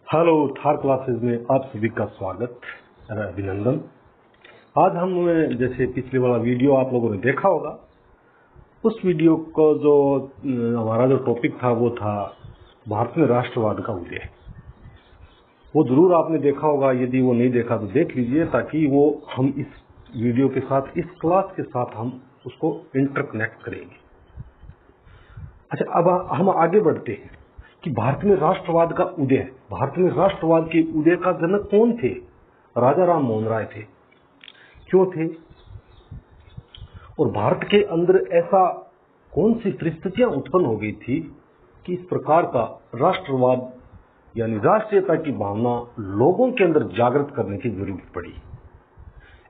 Hello, Thar classes में आप सभी का स्वागत, अभिनंदन। आज हम जैसे पिछले वाला वीडियो आप लोगों ने देखा होगा, उस वीडियो को जो हमारा जो टॉपिक था वो था भारत में राष्ट्रवाद का उदय। वो जरूर आपने देखा होगा, यदि वो नहीं देखा तो देख लीजिए, ताकि वो हम इस वीडियो के साथ, इस क्लास के साथ हम उसको इंटरकनेक्ट करेंगे। अच्छा, अब हम आगे बढ़ते हैं कि भारत में राष्ट्रवाद का उदय। भारत में राष्ट्रवाद के उदय का जनक कौन थे? राजा राम मोहन राय थे। क्यों थे? और भारत के अंदर ऐसा कौन सी परिस्थितियां उत्पन्न हो गई थी कि इस प्रकार का राष्ट्रवाद यानी राष्ट्रीयता की भावना लोगों के अंदर जागृत करने की जरूरत पड़ी?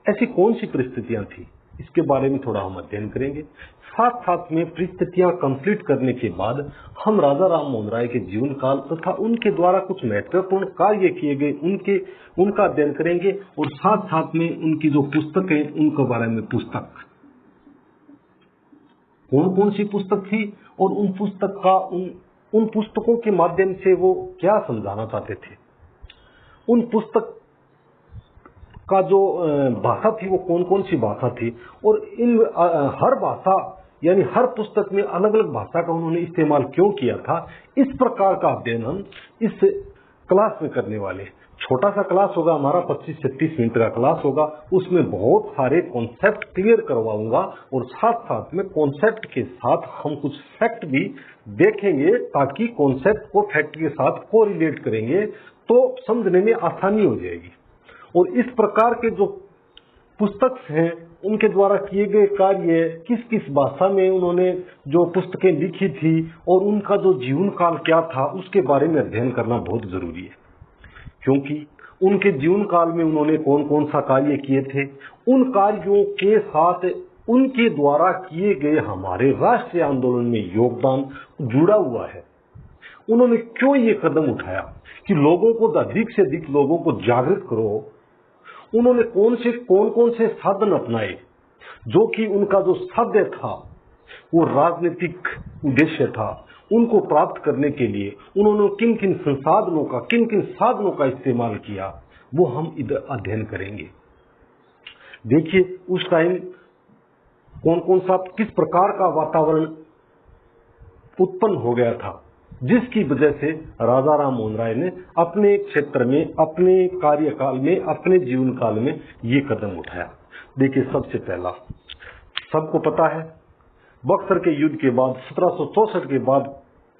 ऐसी कौन सी परिस्थितियां थी, इसके बारे में थोड़ा हम अध्ययन करेंगे। साथ साथ में परिस्थितियां कंप्लीट करने के बाद हम राजा राम मोहन राय के जीवन काल तथा उनके द्वारा कुछ महत्वपूर्ण कार्य किए गए उनका अध्ययन करेंगे, और साथ साथ में उनकी जो पुस्तक है उनके बारे में, पुस्तक कौन कौन सी पुस्तक थी और उन पुस्तकों के माध्यम से वो क्या समझाना चाहते थे, उन पुस्तक का जो भाषा थी वो कौन कौन सी भाषा थी, और इन हर भाषा यानी हर पुस्तक में अलग अलग भाषा का उन्होंने इस्तेमाल क्यों किया था। इस प्रकार का अध्ययन हम इस क्लास में करने वाले। छोटा सा क्लास होगा हमारा, 25 से 30 मिनट का क्लास होगा। उसमें बहुत सारे कॉन्सेप्ट क्लियर करवाऊंगा, और साथ साथ में कॉन्सेप्ट के साथ हम कुछ फैक्ट भी देखेंगे, ताकि कॉन्सेप्ट को फैक्ट के साथ कोरिलेट करेंगे तो समझने में आसानी हो जाएगी। और इस प्रकार के जो पुस्तक हैं उनके द्वारा किए गए कार्य, किस किस भाषा में उन्होंने जो पुस्तकें लिखी थी और उनका जो जीवन काल क्या था, उसके बारे में अध्ययन करना बहुत जरूरी है। क्योंकि उनके जीवन काल में उन्होंने कौन कौन सा कार्य किए थे, उन कार्यों के साथ उनके द्वारा किए गए हमारे राष्ट्रीय आंदोलन में योगदान जुड़ा हुआ है। उन्होंने क्यों ये कदम उठाया कि लोगों को, अधिक से अधिक लोगों को जागृत करो। उन्होंने कौन कौन से साधन अपनाए, जो कि उनका जो साध्य था वो राजनीतिक उद्देश्य था, उनको प्राप्त करने के लिए उन्होंने किन किन साधनों का इस्तेमाल किया, वो हम इधर अध्ययन करेंगे। देखिए, उस टाइम कौन कौन सा, किस प्रकार का वातावरण उत्पन्न हो गया था, जिसकी वजह से राजा राम मोहन राय ने अपने क्षेत्र में, अपने कार्यकाल में, अपने जीवन काल में ये कदम उठाया। देखिए, सबसे पहला, सबको पता है, बक्सर के युद्ध के बाद 1764 के बाद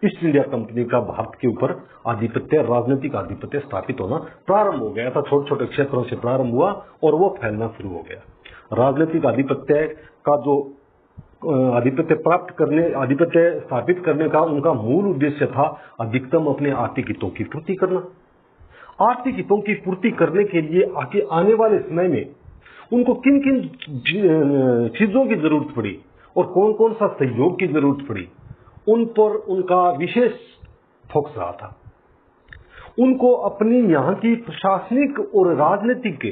ईस्ट इंडिया कंपनी का भारत के ऊपर आधिपत्य, राजनीतिक आधिपत्य स्थापित होना प्रारंभ हो गया था। छोटे छोटे क्षेत्रों से प्रारंभ हुआ और वो फैलना शुरू हो गया। राजनीतिक आधिपत्य का जो आधिपत्य स्थापित करने का उनका मूल उद्देश्य था अधिकतम अपने आर्थिक हितों की पूर्ति करना। आर्थिक हितों की पूर्ति करने के लिए आने वाले समय में उनको किन किन चीजों की जरूरत पड़ी और कौन कौन सा सहयोग की जरूरत पड़ी, उन पर उनका विशेष फोकस रहा था। उनको अपनी यहाँ की प्रशासनिक और राजनीतिक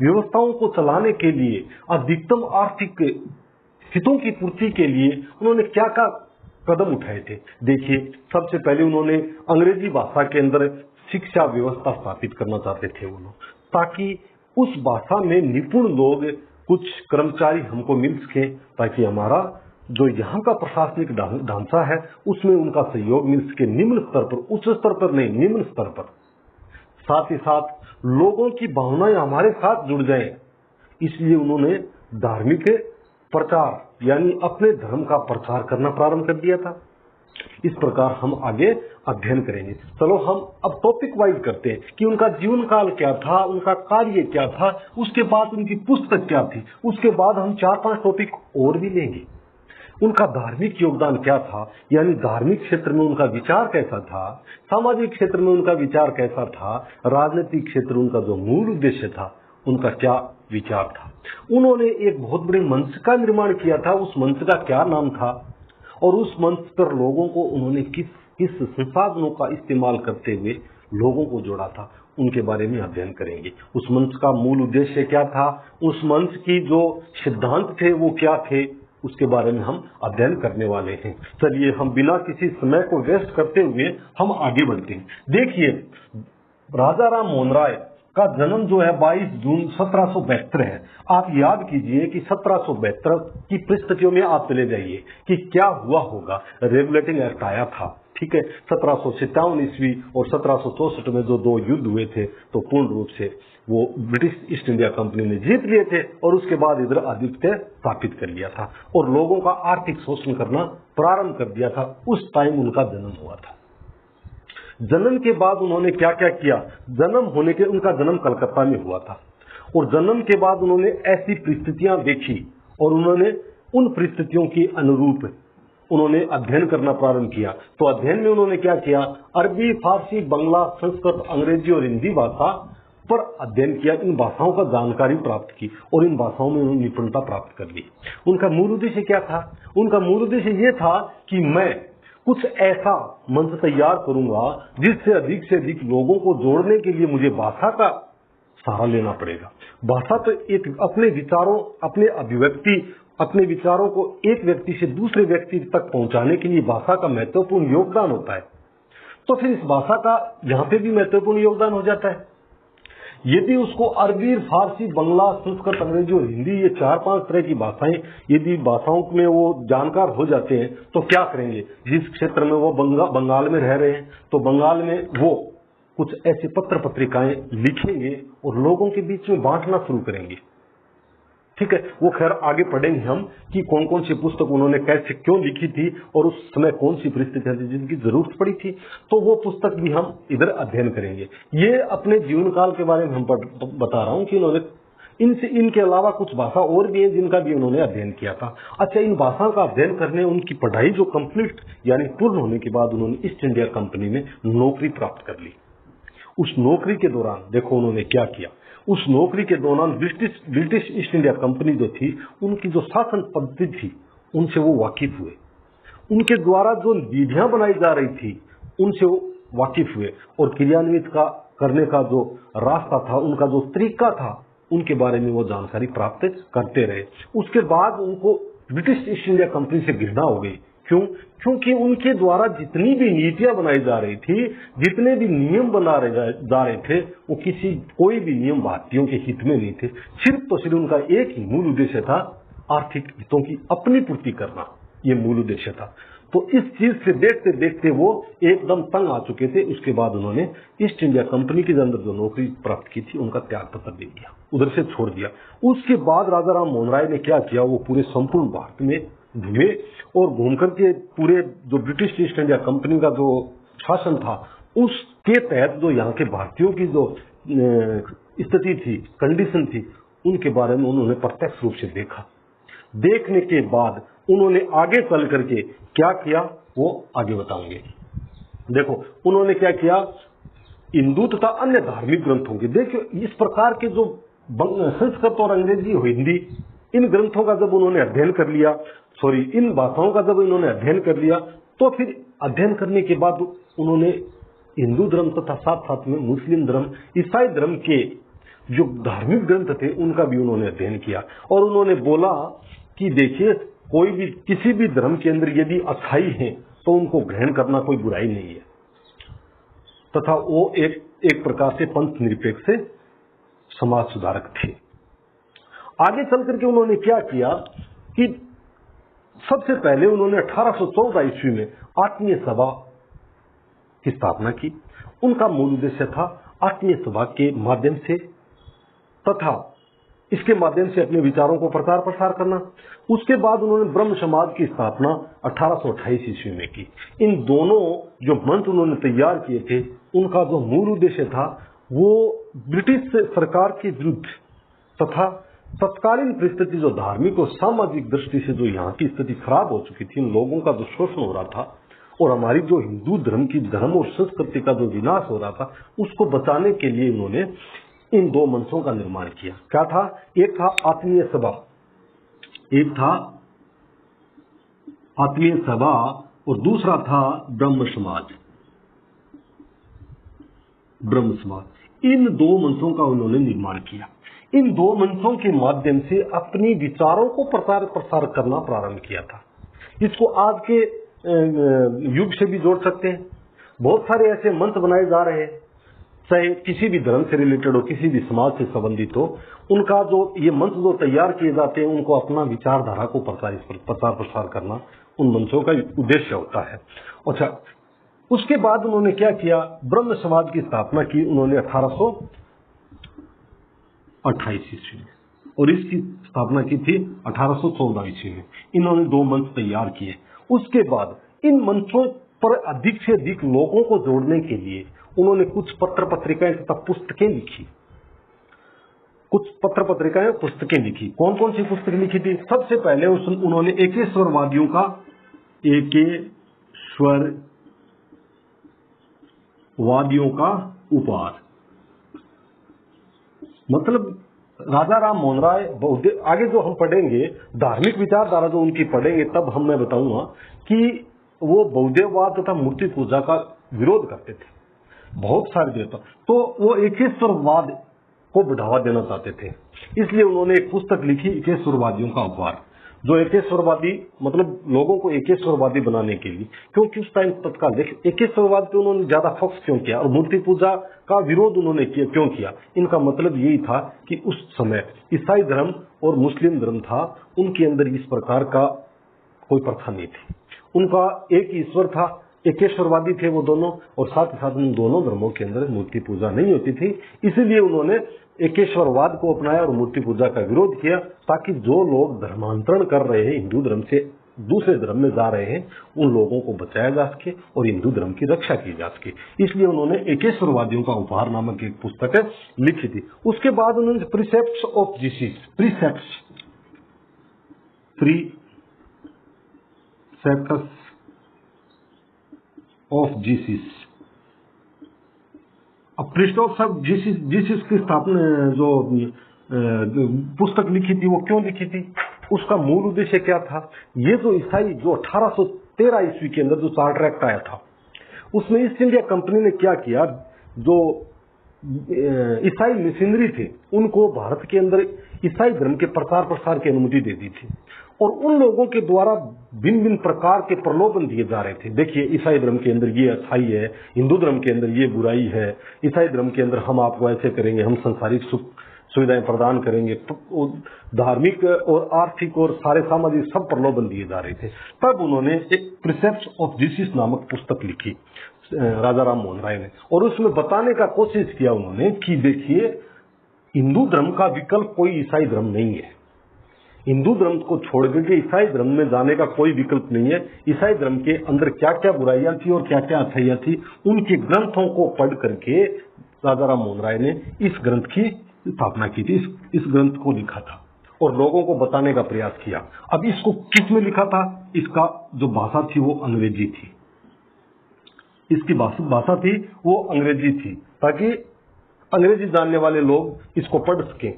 व्यवस्थाओं को चलाने के लिए, अधिकतम आर्थिक हितों की पूर्ति के लिए उन्होंने क्या क्या कदम उठाए थे। देखिए, सबसे पहले उन्होंने अंग्रेजी भाषा के अंदर शिक्षा व्यवस्था स्थापित करना चाहते थे वो लोग, ताकि उस भाषा में निपुण लोग, कुछ कर्मचारी हमको मिल सके, ताकि हमारा जो यहाँ का प्रशासनिक ढांचा है उसमें उनका सहयोग मिल सके, निम्न स्तर पर, उच्च स्तर पर नहीं, निम्न स्तर पर। साथ ही साथ लोगों की भावनाएं हमारे साथ जुड़ जाएं, इसलिए उन्होंने धार्मिक प्रचार यानी अपने धर्म का प्रचार करना प्रारंभ कर दिया था। इस प्रकार हम आगे अध्ययन करेंगे। चलो हम अब टॉपिक वाइज करते हैं कि उनका जीवन काल क्या था, उनका कार्य क्या था, उसके बाद उनकी पुस्तक क्या थी, उसके बाद हम 4-5 टॉपिक और भी लेंगे। उनका धार्मिक योगदान क्या था, यानी धार्मिक क्षेत्र में उनका विचार कैसा था, सामाजिक क्षेत्र में उनका विचार कैसा था, राजनीतिक क्षेत्र उनका जो मूल उद्देश्य था उनका क्या विचार था। उन्होंने एक बहुत बड़े मंच का निर्माण किया था, उस मंच का क्या नाम था, और उस मंच पर लोगों को उन्होंने किस संसाधनों का इस्तेमाल करते हुए लोगों को जोड़ा था, उनके बारे में अध्ययन करेंगे। उस मंच का मूल उद्देश्य क्या था, उस मंच की जो सिद्धांत थे वो क्या थे, उसके बारे में हम अध्ययन करने वाले हैं। चलिए, हम बिना किसी समय को वेस्ट करते हुए हम आगे बढ़ते हैं। देखिए, राजा राम मोहन राय का जन्म जो है 22 जून 1772 है। आप याद कीजिए कि 1772 की परिस्थितियों में आप चले जाइए कि क्या हुआ होगा। रेगुलेटिंग एक्ट आया था, ठीक है, 1757 ईस्वी और 1764 में जो दो युद्ध हुए थे तो पूर्ण रूप से वो ब्रिटिश ईस्ट इंडिया कंपनी ने जीत लिए थे और उसके बाद इधर आधिपत्य स्थापित कर लिया था और लोगों का आर्थिक शोषण करना प्रारंभ कर दिया था। उस टाइम उनका जन्म हुआ था। जन्म के बाद उन्होंने क्या क्या किया, उनका जन्म कलकत्ता में हुआ था और जन्म के बाद उन्होंने ऐसी परिस्थितियां देखी और उन्होंने उन परिस्थितियों के अनुरूप उन्होंने अध्ययन करना प्रारंभ किया। तो अध्ययन में उन्होंने क्या किया, अरबी, फारसी, बंगला, संस्कृत, अंग्रेजी और हिंदी भाषा पर अध्ययन किया। इन भाषाओं का जानकारी प्राप्त की और इन भाषाओं में उन्होंने निपुणता प्राप्त कर ली। उनका मूल उद्देश्य क्या था? उनका मूल उद्देश्य ये था कि मैं कुछ ऐसा मंच तैयार करूंगा जिससे से अधिक लोगों को जोड़ने के लिए मुझे भाषा का सहारा लेना पड़ेगा। भाषा तो एक अपने विचारों, अपने अभिव्यक्ति, अपने विचारों को एक व्यक्ति से दूसरे व्यक्ति तक पहुंचाने के लिए भाषा का महत्वपूर्ण योगदान होता है। तो फिर इस भाषा का यहाँ पे भी महत्वपूर्ण योगदान हो जाता है। यदि उसको अरबी, फारसी, बंगला, संस्कृत, अंग्रेजी और हिंदी, ये 4-5 तरह की भाषाएं, यदि भाषाओं में वो जानकार हो जाते हैं तो क्या करेंगे? जिस क्षेत्र में वो बंगाल में रह रहे हैं तो बंगाल में वो कुछ ऐसे पत्र पत्रिकाएं लिखेंगे और लोगों के बीच में बांटना शुरू करेंगे। ठीक है, वो खैर आगे पढ़ेंगे हम कि कौन कौन सी पुस्तक उन्होंने कैसे क्यों लिखी थी और उस समय कौन सी परिस्थितियां थी जिनकी जरूरत पड़ी थी। तो वो पुस्तक भी हम इधर अध्ययन करेंगे। ये अपने जीवन काल के बारे में हम बता रहा हूं कि इन्होंने इनके अलावा कुछ भाषा और भी है जिनका भी उन्होंने अध्ययन किया था। अच्छा, इन भाषाओं का अध्ययन करने, उनकी पढ़ाई जो कंप्लीट यानी पूर्ण होने के बाद उन्होंने ईस्ट इंडिया कंपनी में नौकरी प्राप्त कर ली। उस नौकरी के दौरान देखो उन्होंने क्या किया। उस नौकरी के दौरान ब्रिटिश ईस्ट इंडिया कंपनी जो थी, उनकी जो शासन पद्धति थी उनसे वो वाकिफ हुए। उनके द्वारा जो विधियां बनाई जा रही थी उनसे वो वाकिफ हुए और क्रियान्वित करने का जो रास्ता था, उनका जो तरीका था, उनके बारे में वो जानकारी प्राप्त करते रहे। उसके बाद उनको ब्रिटिश ईस्ट इंडिया कंपनी से घृणा हो गई। क्यों? क्योंकि उनके द्वारा जितनी भी नीतियां बनाई जा रही थी, जितने भी नियम बना जा रहे थे, वो कोई भी नियम भारतीयों के हित में नहीं थे। सिर्फ उनका एक ही मूल उद्देश्य था, आर्थिक हितों की अपनी पूर्ति करना, ये मूल उद्देश्य था। तो इस चीज से देखते देखते वो एकदम तंग आ चुके थे। उसके बाद उन्होंने ईस्ट इंडिया कंपनी के अंदर जो नौकरी प्राप्त की थी उनका त्याग पत्र दे दिया, उधर से छोड़ दिया। उसके बाद राजा राम मोहन राय ने क्या किया, वो पूरे संपूर्ण भारत में घूमे और घूमकर के पूरे जो ब्रिटिश ईस्ट इंडिया कंपनी का जो शासन था उसके तहत जो यहाँ के भारतीयों की जो स्थिति थी, कंडीशन थी, उनके बारे में उन्होंने प्रत्यक्ष रूप से देखा। देखने के बाद उन्होंने आगे चल करके क्या किया वो आगे बताऊंगे। देखो उन्होंने क्या किया, हिंदू तथा अन्य धार्मिक ग्रंथों के, देखिए इस प्रकार के जो संस्कृत और अंग्रेजी और हिंदी, इन ग्रंथों का जब उन्होंने अध्ययन कर लिया, इन भाषाओं का जब इन्होंने अध्ययन कर लिया, तो फिर अध्ययन करने के बाद उन्होंने हिंदू धर्म तथा साथ साथ में मुस्लिम धर्म, ईसाई धर्म के जो धार्मिक ग्रंथ थे उनका भी उन्होंने अध्ययन किया। और उन्होंने बोला कि देखिए कोई भी किसी भी धर्म के अंदर यदि अच्छाई है तो उनको ग्रहण करना कोई बुराई नहीं है, तथा वो एक प्रकार से पंथ निरपेक्ष समाज सुधारक थे। आगे चल करके उन्होंने क्या किया कि सबसे पहले उन्होंने 1814 ईस्वी में आत्मीय सभा की स्थापना की। उनका मूल उद्देश्य था आत्मीय सभा के माध्यम से तथा इसके माध्यम से अपने विचारों को प्रचार प्रसार करना। उसके बाद उन्होंने ब्रह्म समाज की स्थापना 1828 ईस्वी में की। इन दोनों जो मंच उन्होंने तैयार किए थे, उनका जो मूल उद्देश्य था वो ब्रिटिश सरकार के विरुद्ध तथा तत्कालीन परिस्थिति जो धार्मिक और सामाजिक दृष्टि से जो यहाँ की स्थिति खराब हो चुकी थी, लोगों का जो शोषण हो रहा था और हमारी जो हिंदू धर्म की धर्म और संस्कृति का जो विनाश हो रहा था, उसको बचाने के लिए उन्होंने इन दो मंचों का निर्माण किया। क्या था? एक था आत्मीय सभा, एक था आत्मीय सभा और दूसरा था ब्रह्म समाज। ब्रह्म समाज, इन दो मंचों का उन्होंने निर्माण किया। इन दो मंचों के माध्यम से अपनी विचारों को प्रचार प्रसार करना प्रारंभ किया था। इसको आज के युग से भी जोड़ सकते हैं। बहुत सारे ऐसे मंच बनाए जा रहे हैं चाहे किसी भी धर्म से रिलेटेड हो, किसी भी समाज से संबंधित हो, उनका जो ये मंच जो तैयार किए जाते हैं, उनको अपना विचारधारा को प्रचार प्रसार करना उन मंचों का उद्देश्य होता है। अच्छा, उसके बाद उन्होंने क्या किया, ब्रह्म समाज की स्थापना की उन्होंने 1828 ईस्वी में, और इसकी स्थापना की थी 1814 ईस्वी में। इन्होंने 2 मंच तैयार किए। उसके बाद इन मंचों पर अधिक से अधिक लोगों को जोड़ने के लिए उन्होंने कुछ पत्र पत्रिकाएं तथा पुस्तकें लिखी। कुछ पत्र पत्रिकाएं पुस्तकें लिखी। कौन कौन सी पुस्तकें लिखी थी? सबसे पहले उन्होंने एकेश्वरवादियों का उपहार, मतलब राजा राम मोहन राय बौद्ध, आगे जो हम पढ़ेंगे धार्मिक विचारधारा जो उनकी पढ़ेंगे तब मैं बताऊंगा कि वो बौद्धवाद तथा मूर्ति पूजा का विरोध करते थे बहुत सारे देवता, तो वो एकेश्वरवाद को बढ़ावा देना चाहते थे। इसलिए उन्होंने एक पुस्तक लिखी, एकेश्वरवादियों का उपहार, जो एकेश्वरवादी मतलब लोगों को एकेश्वरवादी बनाने के लिए, क्योंकि उस टाइम तत्काल एकेश्वरवाद पे उन्होंने ज्यादा फोकस क्यों किया और मूर्ति पूजा का विरोध उन्होंने क्यों किया? इनका मतलब यही था कि उस समय ईसाई धर्म और मुस्लिम धर्म था, उनके अंदर इस प्रकार का कोई प्रथा नहीं थी। उनका एक ईश्वर था, एकेश्वरवादी थे वो दोनों, और साथ ही साथ उन दोनों धर्मों के अंदर मूर्ति पूजा नहीं होती थी। इसीलिए उन्होंने एकेश्वरवाद को अपनाया और मूर्ति पूजा का विरोध किया, ताकि जो लोग धर्मांतरण कर रहे हैं, हिंदू धर्म से दूसरे धर्म में जा रहे हैं, उन लोगों को बचाया जा सके और हिंदू धर्म की रक्षा की जा सके। इसलिए उन्होंने एकेश्वरवादियों का उपहार नामक एक पुस्तक लिखी थी। उसके बाद उन्होंने प्रीसेप्ट्स ऑफ जीसस, अब प्रीसेप्ट्स ऑफ जीसस की स्थापना जो पुस्तक लिखी थी, वो क्यों लिखी थी? उसका मूल उद्देश्य क्या था? ये जो ईसाई जो 1813 ईस्वी के अंदर जो चार्टर एक्ट आया था, उसमें ईस्ट इंडिया कंपनी ने क्या किया, जो ईसाई मिशनरी थे उनको भारत के अंदर ईसाई धर्म के प्रचार प्रसार की अनुमति दे दी थी, और उन लोगों के द्वारा भिन्न भिन्न प्रकार के प्रलोभन दिए जा रहे थे। देखिए, ईसाई धर्म के अंदर ये अच्छाई है, हिंदू धर्म के अंदर ये बुराई है, ईसाई धर्म के अंदर हम आपको ऐसे करेंगे, हम संसारिक सुख सुविधाएं प्रदान करेंगे, धार्मिक और आर्थिक और सारे सामाजिक सब प्रलोभन दिए जा रहे थे। तब उन्होंने एक प्रीसेप्ट्स ऑफ जीसस नामक पुस्तक लिखी राजा राम मोहन राय ने, और उसमें बताने का कोशिश किया उन्होंने कि देखिए, हिंदू धर्म का विकल्प कोई ईसाई धर्म नहीं है। हिंदू धर्म को छोड़ करके ईसाई धर्म में जाने का कोई विकल्प नहीं है। ईसाई धर्म के अंदर क्या क्या बुराइयां थी और क्या क्या अच्छाइयां थी, उनके ग्रंथों को पढ़ करके राजा राम मोहन राय ने इस ग्रंथ की स्थापना की थी, इस ग्रंथ को लिखा था और लोगों को बताने का प्रयास किया। अब इसको किस में लिखा था? इसका जो भाषा थी वो अंग्रेजी थी, इसकी भाषा थी वो अंग्रेजी थी, ताकि अंग्रेजी जानने वाले लोग इसको पढ़ सकें।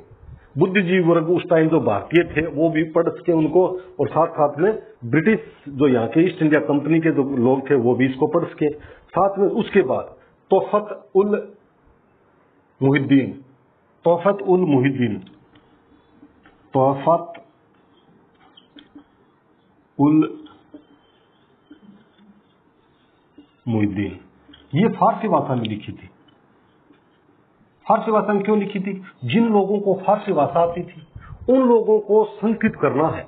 बुद्धिजीवी वर्ग उस टाइम जो भारतीय थे वो भी पढ़ सके उनको, और साथ साथ में ब्रिटिश जो यहाँ के ईस्ट इंडिया कंपनी के जो लोग थे वो भी इसको पढ़ सके। साथ में उसके बाद तोहफत उल मुहिद्दीन ये फारसी भाषा में लिखी थी। फारसी भाषा में क्यों लिखी थी? जिन लोगों को फारसी भाषा आती थी उन लोगों को संस्कृत करना है।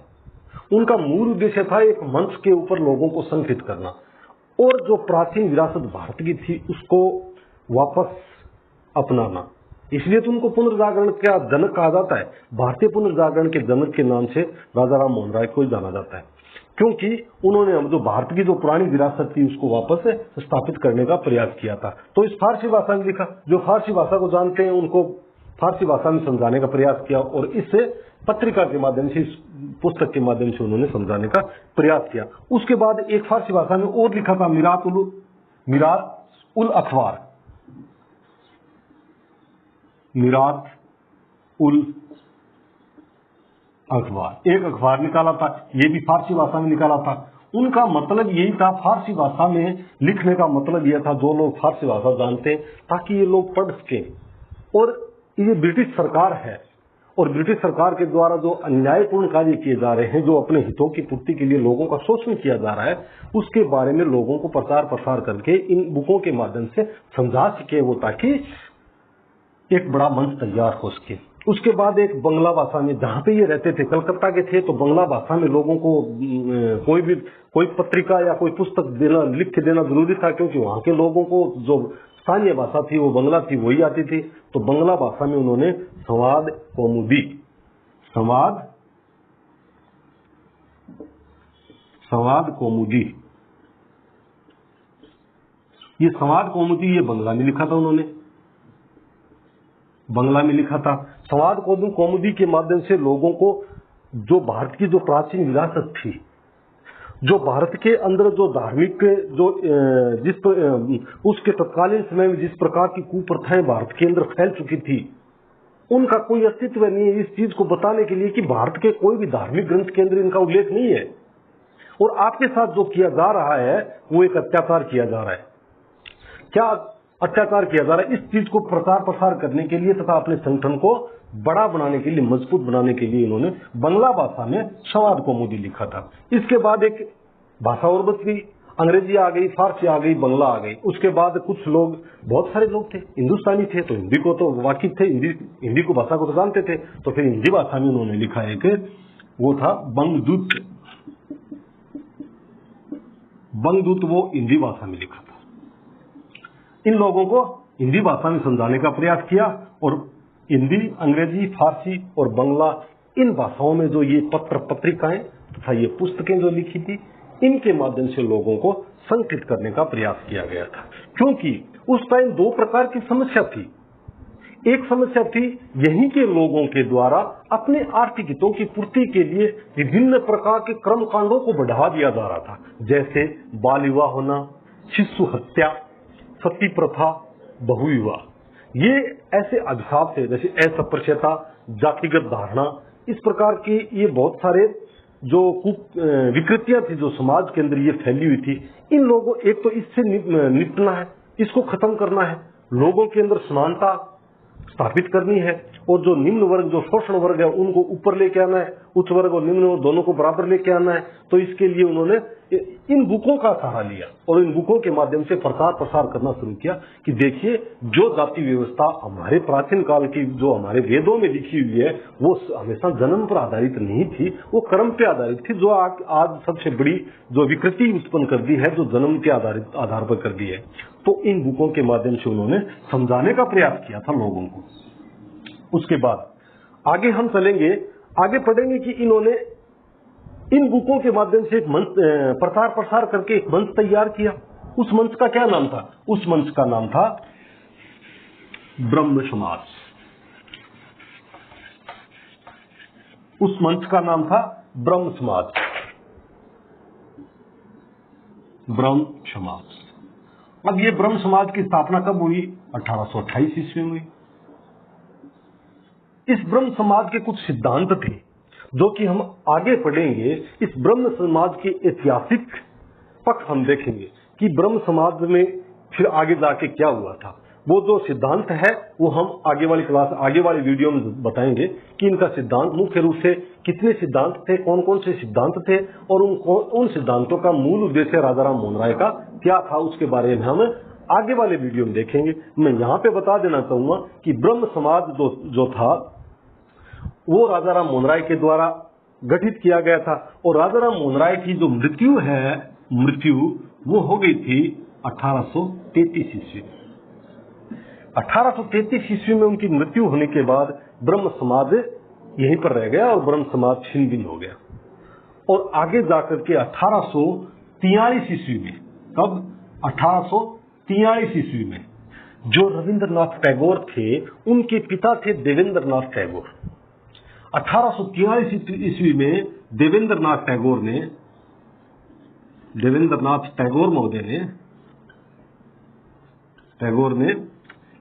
उनका मूल उद्देश्य था एक मंच के ऊपर लोगों को संस्कृत करना, और जो प्राचीन विरासत भारत की थी उसको वापस अपनाना। इसलिए तो उनको पुनर्जागरण का जनक कहा जाता है। भारतीय पुनर्जागरण के जनक के नाम से राजा राम मोहन राय को जाना जाता है, क्योंकि उन्होंने जो भारत की जो पुरानी विरासत थी उसको वापस स्थापित करने का प्रयास किया था। तो इस फारसी भाषा में लिखा, जो फारसी भाषा को जानते हैं उनको फारसी भाषा में समझाने का प्रयास किया, और इससे पत्रिका के माध्यम से, इस पुस्तक के माध्यम से उन्होंने समझाने का प्रयास किया। उसके बाद एक फारसी भाषा में और लिखा था मिरात उल अखबार, एक अखबार निकाला था, ये भी फारसी भाषा में निकाला था। उनका मतलब यही था, फारसी भाषा में लिखने का मतलब यह था जो लोग फारसी भाषा जानते हैं ताकि ये लोग पढ़ सकें। और ये ब्रिटिश सरकार है, और ब्रिटिश सरकार के द्वारा जो अन्यायपूर्ण कार्य किए जा रहे हैं, जो अपने हितों की पूर्ति के लिए लोगों का शोषण किया जा रहा है, उसके बारे में लोगों को प्रचार प्रसार करके इन बुकों के माध्यम से समझा सके वो, ताकि एक बड़ा मंच तैयार हो सके। उसके बाद एक बंगला भाषा में, जहाँ पे ये रहते थे कलकत्ता के थे, तो बंगला भाषा में लोगों को कोई पत्रिका या कोई पुस्तक देना, लिख के देना जरूरी था, क्योंकि वहाँ के लोगों को जो स्थानीय भाषा थी वो बंगला थी, वही आती थी। तो बंगला भाषा में उन्होंने संवाद कौमुदी, ये संवाद कौमुदी ये बंगला में लिखा था, उन्होंने बंगला में लिखा था। संवाद कौमुदी के माध्यम से लोगों को जो भारत की जो प्राचीन विरासत थी, जो भारत के अंदर जो धार्मिक उसके तत्कालीन समय में जिस प्रकार की कुप्रथाएं भारत के अंदर फैल चुकी थी, उनका कोई अस्तित्व नहीं है। इस चीज को बताने के लिए कि भारत के कोई भी धार्मिक ग्रंथ के अंदर इनका उल्लेख नहीं है, और आपके साथ जो किया जा रहा है वो एक अत्याचार किया जा रहा है। क्या अत्याचार किया जा रहा है? इस चीज को प्रचार प्रसार करने के लिए तथा अपने संगठन को बड़ा बनाने के लिए, मजबूत बनाने के लिए इन्होंने बंगला भाषा में संवाद कौमुदी लिखा था। इसके बाद एक भाषा और बच गई, अंग्रेजी आ गई, फारसी आ गई, बंगला आ गई। उसके बाद कुछ लोग, बहुत सारे लोग थे हिंदुस्तानी थे, तो हिंदी को तो वाकिफ थे, हिंदी को भाषा को तो जानते थे, तो फिर हिंदी भाषा में उन्होंने लिखा है कि वो था बंगदूत, वो हिंदी भाषा में लिखा था। इन लोगों को हिंदी भाषा में समझाने का प्रयास किया, और हिंदी, अंग्रेजी, फारसी और बंगला, इन भाषाओं में जो ये पत्र पत्रिकाएं तथा ये पुस्तकें जो लिखी थी, इनके माध्यम से लोगों को संकलित करने का प्रयास किया गया था। क्योंकि उस टाइम दो प्रकार की समस्या थी। एक समस्या थी यहीं के लोगों के द्वारा अपने आर्थिक हितों की पूर्ति के लिए विभिन्न प्रकार के कर्म कांडों को बढ़ा दिया जा रहा था, जैसे बाल विवाह होना, शिशु हत्या, सती प्रथा, बहुविवाह। ये ऐसे अभिशाप थे, जैसे अस्पृश्यता, जातिगत धारणा, इस प्रकार की ये बहुत सारे जो विकृतियां थी जो समाज के अंदर ये फैली हुई थी। इन लोगों, एक तो इससे निपटना है, इसको खत्म करना है, लोगों के अंदर समानता स्थापित करनी है, और जो निम्न वर्ग, जो शोषण वर्ग है, उनको ऊपर लेके आना है, उच्च वर्ग और निम्न वर्ग दोनों को बराबर लेके आना है। तो इसके लिए उन्होंने इन बुकों का सहारा लिया, और इन बुकों के माध्यम से प्रचार प्रसार करना शुरू किया कि देखिए, जो जाति व्यवस्था हमारे प्राचीन काल की, जो हमारे वेदों में लिखी हुई है, वो हमेशा जन्म पर आधारित नहीं थी, वो कर्म पे आधारित थी। जो आज सबसे बड़ी जो विकृति उत्पन्न कर दी है, जो जन्म के आधार पर कर दी है। तो इन बुकों के माध्यम से उन्होंने समझाने का प्रयास किया था लोगों को। उसके बाद आगे हम चलेंगे, आगे पढ़ेंगे कि इन्होंने इन बुकों के माध्यम से एक मंच, प्रचार प्रसार करके एक मंच तैयार किया। उस मंच का क्या नाम था? उस मंच का नाम था ब्रह्म समाज। उस मंच का नाम था ब्रह्म समाज। ब्रह्म समाज। अब ये ब्रह्म समाज की स्थापना कब हुई? 1828 ईस्वी में हुई। इस ब्रह्म समाज के कुछ सिद्धांत थे जो कि हम आगे पढ़ेंगे। इस ब्रह्म समाज के ऐतिहासिक पक्ष हम देखेंगे कि ब्रह्म समाज में फिर आगे जाके क्या हुआ था। वो जो सिद्धांत है वो हम आगे वाली क्लास, आगे वाली वीडियो में बताएंगे कि इनका सिद्धांत मुख्य रूप से कितने सिद्धांत थे, कौन कौन से सिद्धांत थे, और उन सिद्धांतों का मूल उद्देश्य राजाराम मोहन राय का क्या था, उसके बारे में हम आगे वाले वीडियो में देखेंगे। मैं यहाँ पे बता देना चाहूंगा कि ब्रह्म समाज जो था वो राजाराम मोहन राय के द्वारा गठित किया गया था, और राजाराम मोहन राय की जो मृत्यु वो हो गई थी 1833 ईस्वी। 1833 ईस्वी में उनकी मृत्यु होने के बाद ब्रह्म समाज यहीं पर रह गया और ब्रह्म समाज छिन्न भिन्न हो गया। और आगे जाकर के 1843 ईस्वी में, कब? 1843 ईस्वी में जो रविंद्रनाथ टैगोर थे, उनके पिता थे देवेंद्रनाथ टैगोर। 1843 ईस्वी में देवेंद्रनाथ टैगोर महोदय ने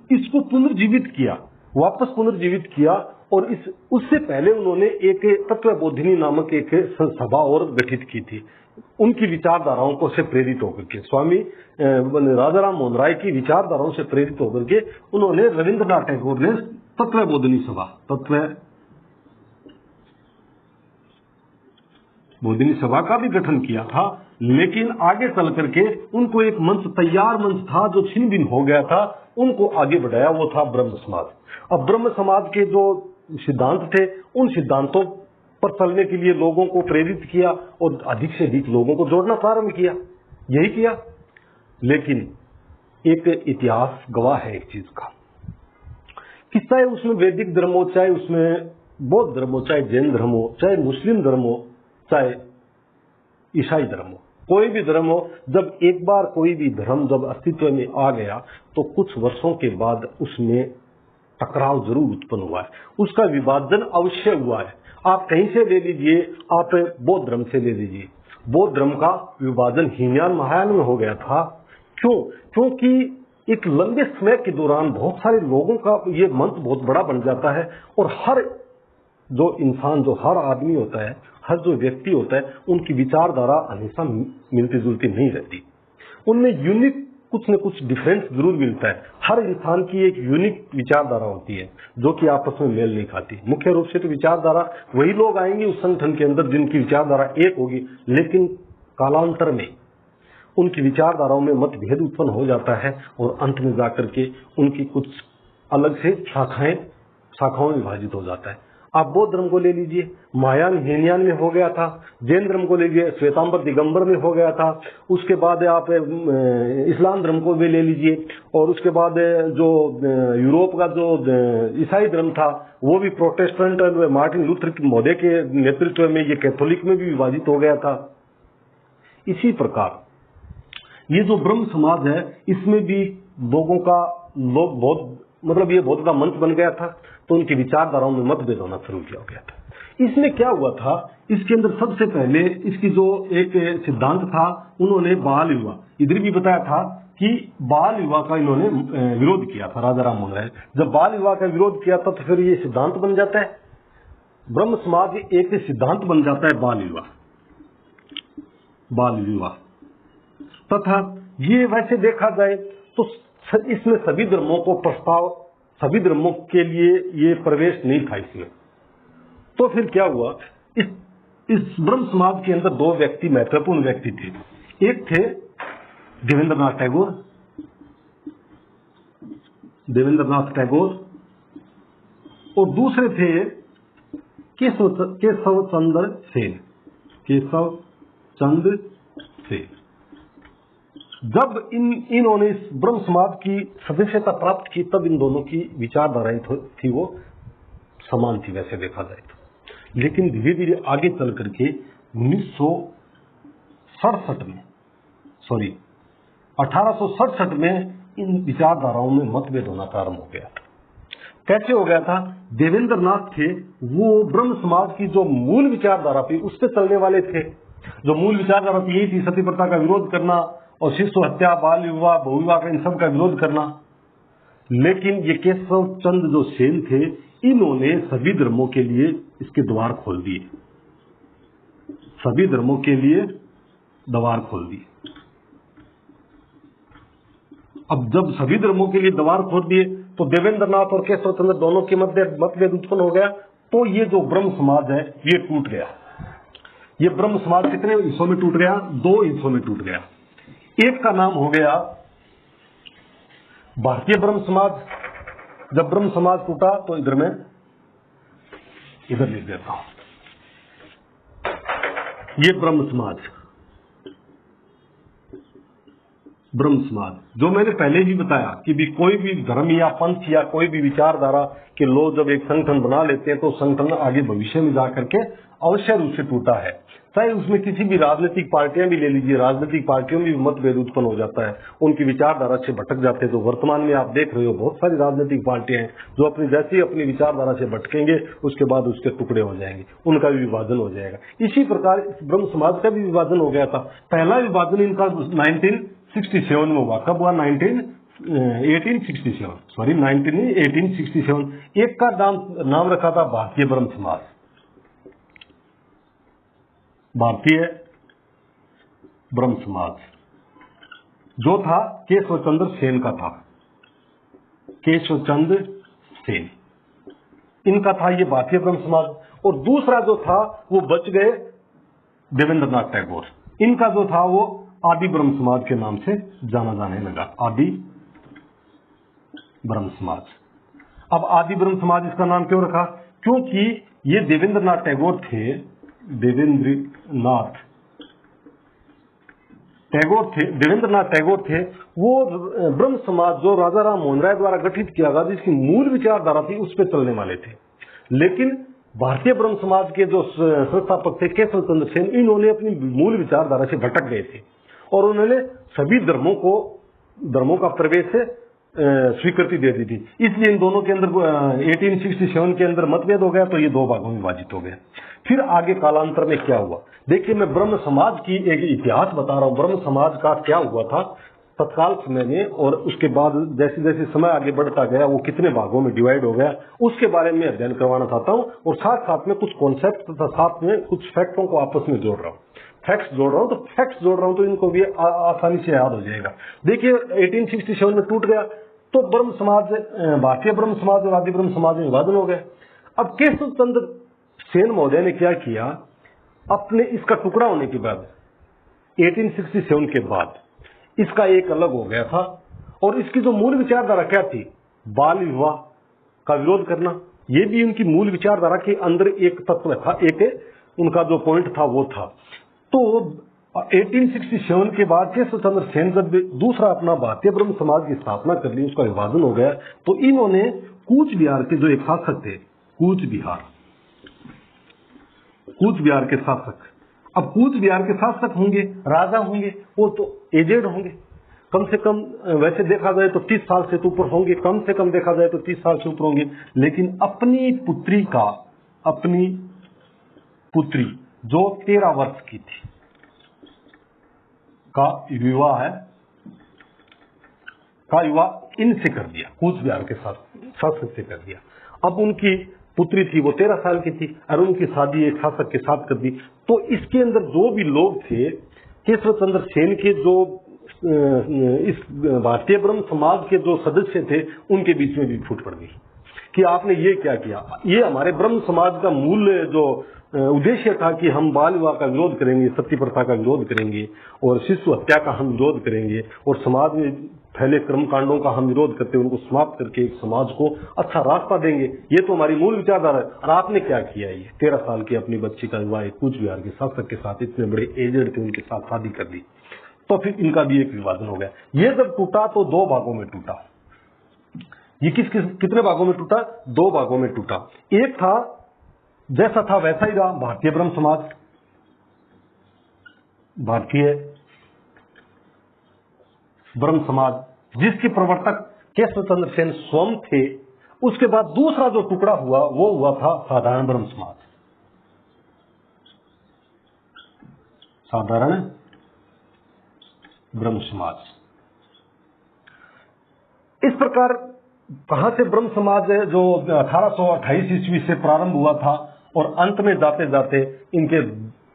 इसको पुनर्जीवित किया, वापस पुनर्जीवित किया। और उससे पहले उन्होंने एक तत्वबोधिनी नामक एक सभा और गठित की थी, उनकी विचारधाराओं को से प्रेरित होकर के, स्वामी राजाराम मोहन राय की विचारधाराओं से प्रेरित होकर के उन्होंने, रविंद्रनाथ टैगोर ने तत्वबोधिनी सभा का भी गठन किया था। लेकिन आगे चल करके उनको एक मंच, तैयार मंच था जो छिन भिन हो गया था, उनको आगे बढ़ाया, वो था ब्रह्म समाज। अब ब्रह्म समाज के जो सिद्धांत थे, उन सिद्धांतों पर चलने के लिए लोगों को प्रेरित किया और अधिक से अधिक लोगों को जोड़ना प्रारंभ किया, यही किया। लेकिन एक इतिहास गवाह है एक चीज का कि चाहे उसमें वैदिक धर्म हो, चाहे उसमें बौद्ध धर्म हो, चाहे जैन धर्म हो, चाहे मुस्लिम धर्म हो, चाहे ईसाई धर्म हो, कोई भी धर्म हो, जब एक बार कोई भी धर्म जब अस्तित्व में आ गया तो कुछ वर्षों के बाद उसमें टकराव जरूर उत्पन्न हुआ है, उसका विभाजन अवश्य हुआ है। आप कहीं से ले लीजिए, आप बौद्ध धर्म से ले लीजिए, बौद्ध धर्म का विभाजन हीनयान महायान में हो गया था। क्यों? क्योंकि एक लंबे समय के दौरान बहुत सारे लोगों का ये मंच बहुत बड़ा बन जाता है और हर जो इंसान, जो हर आदमी होता है, हर जो व्यक्ति होता है, उनकी विचारधारा हमेशा मिलती जुलती नहीं रहती, उनमें यूनिक कुछ न कुछ डिफरेंस जरूर मिलता है। हर इंसान की एक यूनिक विचारधारा होती है जो कि आपस में मेल नहीं खाती। मुख्य रूप से तो विचारधारा वही लोग आएंगे उस संगठन के अंदर जिनकी विचारधारा एक होगी, लेकिन कालांतर में उनकी विचारधाराओं में मतभेद उत्पन्न हो जाता है और अंत में जाकर के उनकी कुछ अलग से शाखाओं में विभाजित हो जाता है। आप बौद्ध धर्म को ले लीजिए, महायान हीनयान में हो गया था। जैन धर्म को ले लीजिए, श्वेतांबर दिगंबर में हो गया था। उसके बाद आप इस्लाम धर्म को भी ले लीजिए, और उसके बाद जो यूरोप का जो ईसाई धर्म था वो भी प्रोटेस्टेंट मार्टिन लूथर महोदय के नेतृत्व में ये कैथोलिक में भी विभाजित हो गया था। इसी प्रकार ये जो ब्रह्म समाज है, इसमें भी लोगों का ये बौद्ध का मंच बन गया था, तो उनकी विचारधाराओं में मतभेद होना शुरू किया गया था। इसमें क्या हुआ था, इसके अंदर सबसे पहले इसकी जो एक सिद्धांत था, उन्होंने बाल विवाह, इधर भी बताया था कि बाल विवाह का इन्होंने विरोध किया था। राजा राम मोहन राय जब बाल विवाह का विरोध किया था तो फिर ये सिद्धांत बन जाता है, ब्रह्म समाज एक सिद्धांत बन जाता है बाल विवाह। तथा ये वैसे देखा जाए तो इसमें सभी धर्मों को प्रस्ताव, सभी धर्मों के लिए ये प्रवेश नहीं था इसमें। तो फिर क्या हुआ, इस ब्रह्म समाज के अंदर दो व्यक्ति महत्वपूर्ण व्यक्ति थे। एक थे देवेंद्रनाथ टैगोर और दूसरे थे केशव चंद्र सेन। जब इन्होंने इस ब्रह्म समाज की सदस्यता प्राप्त की, तब इन दोनों की विचारधाराएं थी वो समान थी वैसे देखा जाए तो। लेकिन धीरे धीरे आगे चल करके 1867 में इन विचारधाराओं में मतभेद होना प्रारंभ हो गया था। कैसे हो गया था? देवेंद्रनाथ थे, वो ब्रह्म समाज की जो मूल विचारधारा थी उस पर चलने वाले थे। जो मूल विचारधारा थी यही थी, सती प्रथा का विरोध करना और शिशु हत्या, बाल विवाह, बहुविवाह का, इन सब का विरोध करना। लेकिन ये केशव चंद्र जो सेन थे, इन्होंने सभी धर्मों के लिए इसके द्वार खोल दिए, सभी धर्मों के लिए द्वार खोल दिए। अब जब सभी धर्मों के लिए द्वार खोल दिए तो देवेंद्रनाथ और केशव चंद्र दोनों के मध्य मतभेद उत्पन्न हो गया। तो ये जो ब्रह्म समाज है ये टूट गया। ये ब्रह्म समाज कितने हिस्सों में टूट गया? 2 हिस्सों में टूट गया। एक का नाम हो गया भारतीय ब्रह्म समाज। जब ब्रह्म समाज टूटा तो इधर लिख देता हूं, ये ब्रह्म समाज जो मैंने पहले भी बताया कि भी कोई भी धर्म या पंथ या कोई भी विचारधारा के लोग जब एक संगठन बना लेते हैं तो संगठन आगे भविष्य में जाकर के अवश्य रूप से टूटा है। चाहे उसमें किसी भी राजनीतिक पार्टियां भी ले लीजिए, राजनीतिक पार्टियों में भी मतभेद उत्पन्न हो जाता है, उनकी विचारधारा से भटक जाते हैं। तो वर्तमान में आप देख रहे हो बहुत सारी राजनीतिक पार्टियां हैं जो अपनी विचारधारा से भटकेंगे, उसके बाद उसके टुकड़े हो जाएंगे, उनका भी विभाजन हो जाएगा। इसी प्रकार इस ब्रह्म समाज का भी विभाजन हो गया था। पहला विभाजन इनका 1967 में हुआ। कब हुआ? 1867। एक का नाम रखा था भारतीय ब्रह्म समाज, भारतीय ब्रह्म समाज, जो था केशव चंद्र सेन का था, केशव चंद्र सेन इनका था ये भारतीय ब्रह्म समाज। और दूसरा जो था वो बच गए देवेंद्रनाथ टैगोर, इनका जो था वो आदि ब्रह्म समाज के नाम से जाना जाने लगा, आदि ब्रह्म समाज। अब आदि ब्रह्म समाज इसका नाम क्यों रखा? क्योंकि ये देवेंद्रनाथ टैगोर थे, देवेंद्रनाथ टैगोर थे, वो ब्रह्म समाज जो राजा राम मोहन राय द्वारा गठित किया गया, जिसकी मूल विचारधारा थी उस पर चलने वाले थे। लेकिन भारतीय ब्रह्म समाज के जो संस्थापक थे केशव चंद्र सेन, इन्होंने अपनी मूल विचारधारा से भटक गए थे और उन्होंने सभी धर्मों का प्रवेश से स्वीकृति दे दी थी। इसलिए इन दोनों के अंदर 1867 के अंदर मतभेद हो गया, तो ये दो भागों में विभाजित हो गया। फिर आगे कालांतर में क्या हुआ? देखिए, मैं ब्रह्म समाज की एक इतिहास बता रहा हूं, ब्रह्म समाज का क्या हुआ था तत्काल समय में, और उसके बाद जैसे जैसे समय आगे बढ़ता गया वो कितने भागों में डिवाइड हो गया, उसके बारे में अध्ययन करवाना चाहता हूं। और साथ साथ में कुछ कॉन्सेप्ट तथा साथ में कुछ फैक्टों को आपस में जोड़ रहा हूं, फैक्ट्स जोड़ रहा हूं तो इनको भी आसानी से याद हो जाएगा। देखिए, 1867 में टूट गया तो ब्रह्म समाज, भारतीय ब्रह्म समाज और आदि ब्रह्म समाज में विभाजन हो गया। अब केशव चंद्र सेन महोदय ने क्या किया, अपने इसका टुकड़ा होने के बाद 1867 के बाद इसका एक अलग हो गया था, और इसकी जो मूल विचारधारा क्या थी, बाल विवाह का विरोध करना, ये भी उनकी मूल विचारधारा के अंदर एक तत्व था, एक उनका जो पॉइंट था वो था। तो 1867 के बाद केशव चंद्र सेन जब दूसरा अपना भारतीय ब्रह्म समाज की स्थापना कर ली, उसका विभाजन हो गया, तो इन्होंने कूच बिहार के जो एक शासक थे, कूच बिहार के शासक, अब कूच बिहार के शासक होंगे, राजा होंगे, वो तो एजेड होंगे, कम से कम वैसे देखा जाए तो 30 साल से तो ऊपर होंगे, कम से कम देखा जाए तो 30 साल से ऊपर होंगे। लेकिन अपनी पुत्री जो 13 वर्ष की थी का विवाह इनसे कर दिया, कूच बिहार के शासक से कर दिया। अब उनकी पुत्री थी वो 13 साल की थी और उनकी शादी एक शासक के साथ कर दी। तो इसके अंदर जो भी लोग थे, केशव चंद्र सेन के जो इस भारतीय ब्रह्म समाज के जो सदस्य थे, उनके बीच में भी फूट पड़ गई कि आपने ये क्या किया। ये हमारे ब्रह्म समाज का मूल जो उद्देश्य था कि हम बाल विवाह का विरोध करेंगे, सती प्रथा का विरोध करेंगे और शिशु हत्या का हम विरोध करेंगे और समाज में फैले कर्म कांडों का हम विरोध करते हुए उनको समाप्त करके एक समाज को अच्छा रास्ता देंगे, ये तो हमारी मूल विचारधारा है। और आपने क्या किया, ये 13 साल की अपनी बच्ची का विवाह कूच बिहार के शासक के साथ, इतने बड़े एजेड थे उनके साथ शादी कर दी। तो फिर इनका भी एक विभाजन हो गया। ये जब टूटा तो 2 भागों में टूटा। ये कितने भागों में टूटा? 2 भागों में टूटा। एक था जैसा था वैसा ही रहा, भारतीय ब्रह्म समाज, भारतीय ब्रह्म समाज, जिसके प्रवर्तक केशव चंद्र सेन स्वयं थे। उसके बाद दूसरा जो टुकड़ा हुआ वो हुआ था साधारण ब्रह्म समाज, साधारण ब्रह्म समाज। इस प्रकार कहां से ब्रह्म समाज है जो 1828 ईस्वी से प्रारंभ हुआ था और अंत में जाते जाते इनके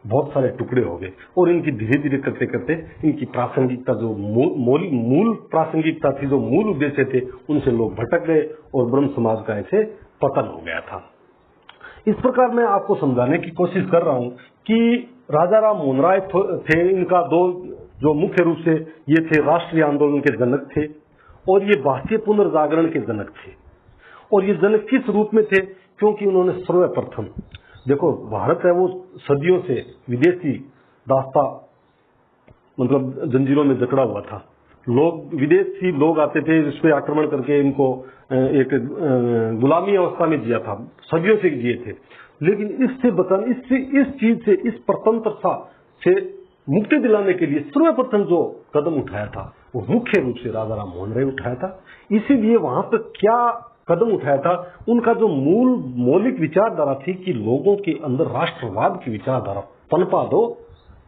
बहुत सारे टुकड़े हो गए और इनकी धीरे धीरे करते करते इनकी प्रासंगिकता, जो मूल प्रासंगिकता थी, जो मूल उद्देश्य थे, उनसे लोग भटक गए और ब्रह्म समाज का ऐसे पतन हो गया था। इस प्रकार मैं आपको समझाने की कोशिश कर रहा हूं कि राजा राम मोहन राय थे, इनका 2 जो मुख्य रूप से ये थे, राष्ट्रीय आंदोलन के जनक थे और ये भारतीय पुनर्जागरण के जनक थे। और ये जनक किस रूप में थे? क्योंकि उन्होंने सर्वप्रथम, देखो भारत है वो सदियों से विदेशी दास्ता मतलब जंजीरों में जकड़ा हुआ था। लोग, विदेशी लोग आते थे, इस पे आक्रमण करके इनको एक गुलामी अवस्था में जिया था, सदियों से जिए थे। लेकिन इससे बचाने, इस चीज से, इस परतंत्रता से मुक्ति दिलाने के लिए सर्वप्रथम जो कदम उठाया था वो मुख्य रूप से राजा राम मोहन राय उठाया था। इसीलिए वहां पर क्या कदम उठाया था, उनका जो मौलिक विचारधारा थी कि लोगों के अंदर राष्ट्रवाद की विचारधारा पनपा दो,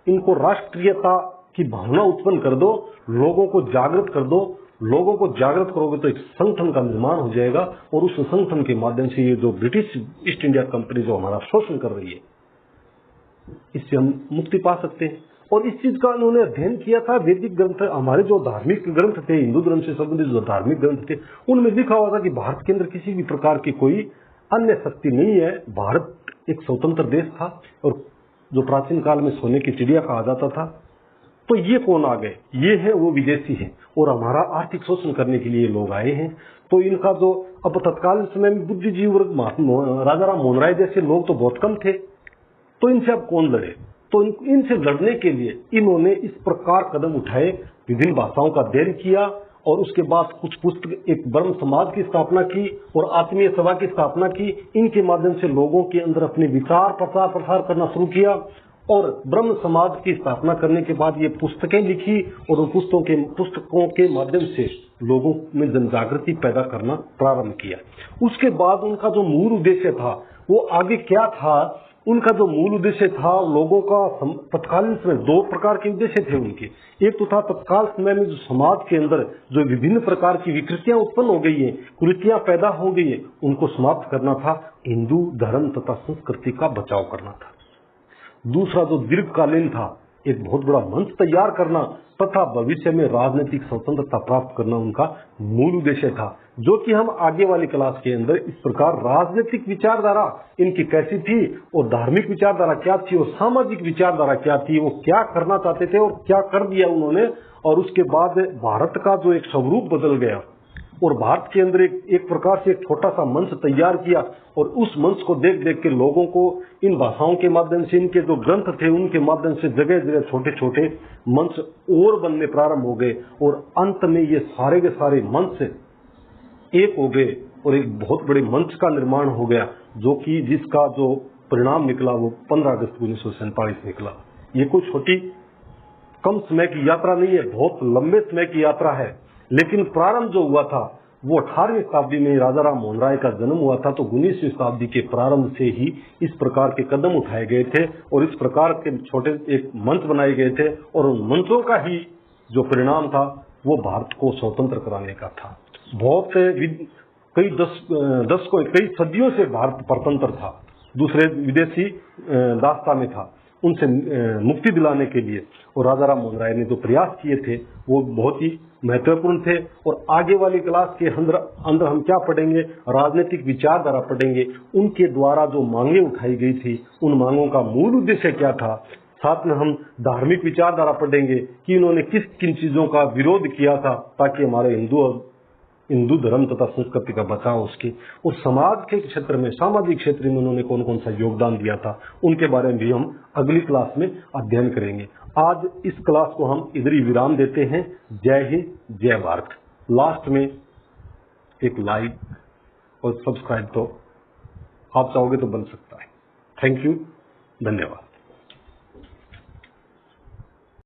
इनको राष्ट्रीयता की भावना उत्पन्न कर दो, लोगों को जागृत कर दो। लोगों को जागृत करोगे तो एक संगठन का निर्माण हो जाएगा और उस संगठन के माध्यम से ये जो ब्रिटिश ईस्ट इंडिया कंपनी जो हमारा शोषण कर रही है, इससे हम मुक्ति पा सकते हैं। और इस चीज का उन्होंने अध्ययन किया था। वैदिक ग्रंथ, हमारे जो धार्मिक ग्रंथ थे, हिंदू धर्म से संबंधित जो धार्मिक ग्रंथ थे, उनमें लिखा हुआ था कि भारत के अंदर किसी भी प्रकार की कोई अन्य शक्ति नहीं है। भारत एक स्वतंत्र देश था और जो प्राचीन काल में सोने की चिड़िया कहा जाता था, तो ये कौन आ गए? ये है वो विदेशी हैं और हमारा आर्थिक शोषण करने के लिए लोग आए हैं। तो इनका जो अब तत्कालीन समय में बुद्धिजीवी वर्ग राजा राम मोहन राय जैसे लोग तो बहुत कम थे, तो इनसे अब कौन लड़े? तो इनसे लड़ने के लिए इन्होंने इस प्रकार कदम उठाए, विभिन्न भाषाओं का अध्ययन किया और उसके बाद कुछ पुस्तक, एक ब्रह्म समाज की स्थापना की और आत्मीय सभा की स्थापना की। इनके माध्यम से लोगों के अंदर अपने विचार प्रचार प्रसार करना शुरू किया और ब्रह्म समाज की स्थापना करने के बाद ये पुस्तकें लिखी और उन पुस्तकों के माध्यम से लोगों में जन जागृति पैदा करना प्रारंभ किया। उसके बाद उनका जो मूल उद्देश्य था वो आगे क्या था? उनका जो मूल उद्देश्य था, लोगों का तत्कालीन समय दो प्रकार के उद्देश्य थे उनके। एक तो था तत्काल समय में जो समाज के अंदर जो विभिन्न प्रकार की विकृतियां उत्पन्न हो गई है, कुरीतियां पैदा हो गई है, उनको समाप्त करना था। हिंदू धर्म तथा संस्कृति का बचाव करना था। दूसरा जो दीर्घकालीन था, एक बहुत बड़ा मंच तैयार करना तथा भविष्य में राजनीतिक स्वतंत्रता प्राप्त करना उनका मूल उद्देश्य था, जो कि हम आगे वाली क्लास के अंदर इस प्रकार राजनीतिक विचारधारा इनकी कैसी थी और धार्मिक विचारधारा क्या थी और सामाजिक विचारधारा क्या थी, वो क्या करना चाहते थे और क्या कर दिया उन्होंने। और उसके बाद भारत का जो एक स्वरूप बदल गया और भारत के अंदर एक प्रकार से एक छोटा सा मंच तैयार किया और उस मंच को देख देख के लोगों को इन भाषाओं के माध्यम से, इनके जो ग्रंथ थे उनके माध्यम से जगह जगह छोटे छोटे मंच और बनने प्रारंभ हो गए और अंत में ये सारे के सारे मंच एक हो गए और एक बहुत बड़े मंच का निर्माण हो गया, जो कि जिसका जो परिणाम निकला वो 15 अगस्त 1947 निकला। ये कोई छोटी कम समय की यात्रा नहीं है, बहुत लंबे समय की यात्रा है। लेकिन प्रारंभ जो हुआ था वो 18वीं शताब्दी में राजा राम मोहन राय का जन्म हुआ था, तो 19वीं शताब्दी के प्रारंभ से ही इस प्रकार के कदम उठाए गए थे और इस प्रकार के छोटे एक मंच बनाए गए थे और उन मंचों का ही जो परिणाम था वो भारत को स्वतंत्र कराने का था। बहुत कई सदियों से भारत परतंत्र था, दूसरे विदेशी दास्ता में था, उनसे मुक्ति दिलाने के लिए और राजा राम मोहन राय ने जो प्रयास किए थे वो बहुत ही महत्वपूर्ण थे। और आगे वाली क्लास के अंदर हम क्या पढ़ेंगे? राजनीतिक विचारधारा पढ़ेंगे, उनके द्वारा जो मांगे उठाई गई थी उन मांगों का मूल उद्देश्य क्या था। साथ में हम धार्मिक विचारधारा पढ़ेंगे कि इन्होंने किन किन चीजों का विरोध किया था ताकि हमारे हिंदू धर्म तथा संस्कृति का बचाव उसकी, और समाज के क्षेत्र में, सामाजिक क्षेत्र में उन्होंने कौन कौन सा योगदान दिया था, उनके बारे में भी हम अगली क्लास में अध्ययन करेंगे। आज इस क्लास को हम इधर ही विराम देते हैं। जय हिंद, जय भारत। लास्ट में एक लाइक और सब्सक्राइब तो आप चाहोगे तो बन सकता है। थैंक यू, धन्यवाद।